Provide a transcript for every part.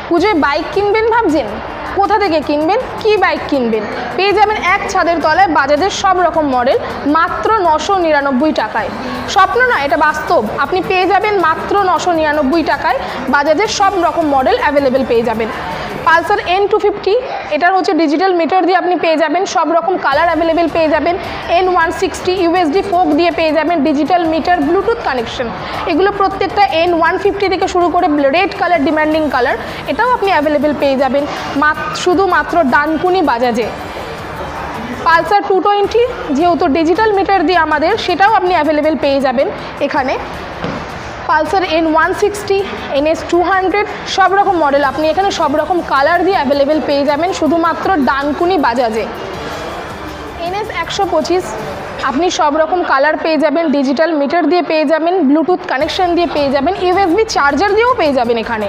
পুজোয় বাইক কিনবেন ভাবছেন? কোথা থেকে কিনবেন, কি বাইক কিনবেন? পেয়ে যাবেন এক ছাদের তলায় বাজাজের সব রকম মডেল মাত্র 999 টাকায়। স্বপ্ন না, এটা বাস্তব। আপনি পেয়ে যাবেন মাত্র 999 টাকায় বাজাজের সব রকম মডেল অ্যাভেলেবেল পেয়ে যাবেন। পালসার N250, এটার হচ্ছে ডিজিটাল মিটার দিয়ে আপনি পেয়ে যাবেন, সব রকম কালার অ্যাভেলেবেল পেয়ে যাবেন। N160 USD ফোক দিয়ে পেয়ে যাবেন, ডিজিটাল মিটার, ব্লুটুথ কানেকশন। এগুলো প্রত্যেকটা N150 থেকে শুরু করে রেড কালার, ডিমান্ডিং কালার, এটাও আপনি অ্যাভেলেবেল পেয়ে যাবেন শুধুমাত্র ডানকুনি বাজাজে। পালসার 220 যেহেতু ডিজিটাল মিটার দিয়ে আমাদের, সেটাও আপনি অ্যাভেলেবেল পেয়ে যাবেন এখানে। পালসার N160, NS200, সব রকম মডেল আপনি এখানে সব রকম কালার দিয়ে অ্যাভেলেবেল পেয়ে যাবেন শুধুমাত্র ডানকুনি বাজাজে। NS125 আপনি সব রকম কালার পেয়ে যাবেন, ডিজিটাল মিটার দিয়ে পেয়ে যাবেন, ব্লুটুথ কানেকশন দিয়ে পেয়ে যাবেন, USB চার্জার দিয়েও পেয়ে যাবেন এখানে।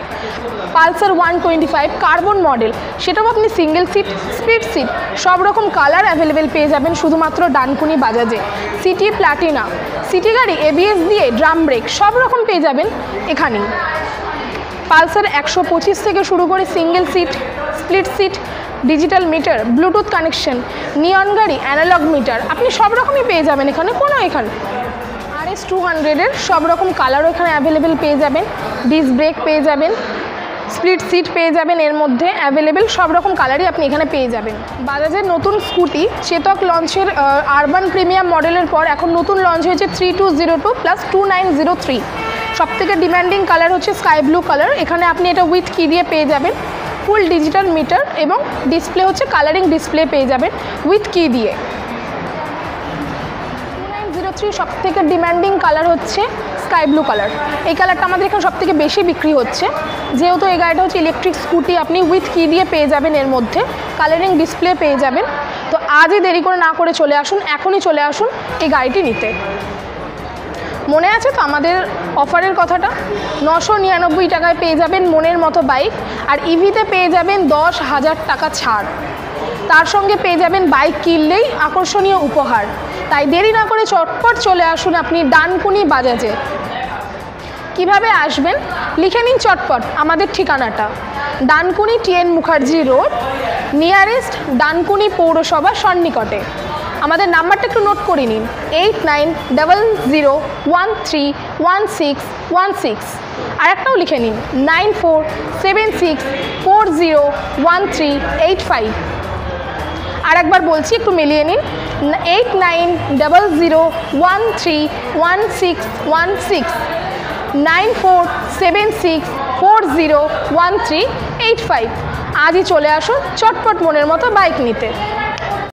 পালসার 125 কার্বন মডেল, সেটাও আপনি সিঙ্গেল সিট, স্প্লিট সিট, সব রকম কালার অ্যাভেলেবেল পেয়ে যাবেন শুধুমাত্র ডানকুনি বাজাজে। সিটি প্ল্যাটিনা, সিটি গাড়ি ABS দিয়ে, ড্রাম ব্রেক, সব রকম পেয়ে যাবেন এখানেই। পালসার 125 থেকে শুরু করে single seat, split seat, digital meter, Bluetooth connection, neon গাড়ি, অ্যানালগ মিটার, আপনি সব রকমই পেয়ে যাবেন এখানে। এখানে RS200-এর সব রকম কালারও এখানে অ্যাভেলেবেল পেয়ে যাবেন, ডিস্ক ব্রেক পেয়ে যাবেন, স্প্লিট সিট পেয়ে যাবেন, এর মধ্যে অ্যাভেলেবেল সব রকম কালারই আপনি এখানে পেয়ে যাবেন। বাজাজের নতুন স্কুটি চেতক লঞ্চের আরবান প্রিমিয়াম মডেলের পর এখন নতুন লঞ্চ হয়েছে 3202 প্লাস 2903। সবথেকে ডিমান্ডিং কালার হচ্ছে স্কাই ব্লু কালার। এখানে আপনি এটা উইথ কি দিয়ে পেয়ে যাবেন, ফুল ডিজিটাল মিটার এবং ডিসপ্লে হচ্ছে কালারিং ডিসপ্লে পেয়ে যাবেন উইথ কি দিয়ে। 2903 সবথেকে ডিমান্ডিং কালার হচ্ছে স্কাই ব্লু কালার। এই কালারটা আমাদের এখানে সবথেকে বেশি বিক্রি হচ্ছে, যেহেতু এই গাড়িটা হচ্ছে ইলেকট্রিক স্কুটি, আপনি উইথ কি দিয়ে পেয়ে যাবেন, এর মধ্যে কালারিং ডিসপ্লে পেয়ে যাবেন। তো আজই দেরি করে না করে চলে আসুন, এখনই চলে আসুন এই গাড়িটি নিতে। মনে আছে তো আমাদের অফারের কথাটা? 999 টাকায় পেয়ে যাবেন মনের মতো বাইক, আর ইভিতে পেয়ে যাবেন 10,000 টাকা ছাড়। তার সঙ্গে পেয়ে যাবেন বাইক কিনলেই আকর্ষণীয় উপহার। তাই দেরি না করে চটপট চলে আসুন আপনি ডানকুনি বাজাজে। কিভাবে আসবেন লিখে নিন চটপট আমাদের ঠিকানাটা, Dankuni TN Mukherjee road, nearest Dankuni পৌরসভা সন্নিকটে। আমাদের নাম্বারটা একটু নোট করে নিন, 8900131616। আর একটাও লিখে নিন, 9476401385। আর একবার বলছি, একটু মিলিয়ে নিন, 8900131616, 9476401385। আজই চলে আসুন চটপট মনের মতো বাইক নিতে।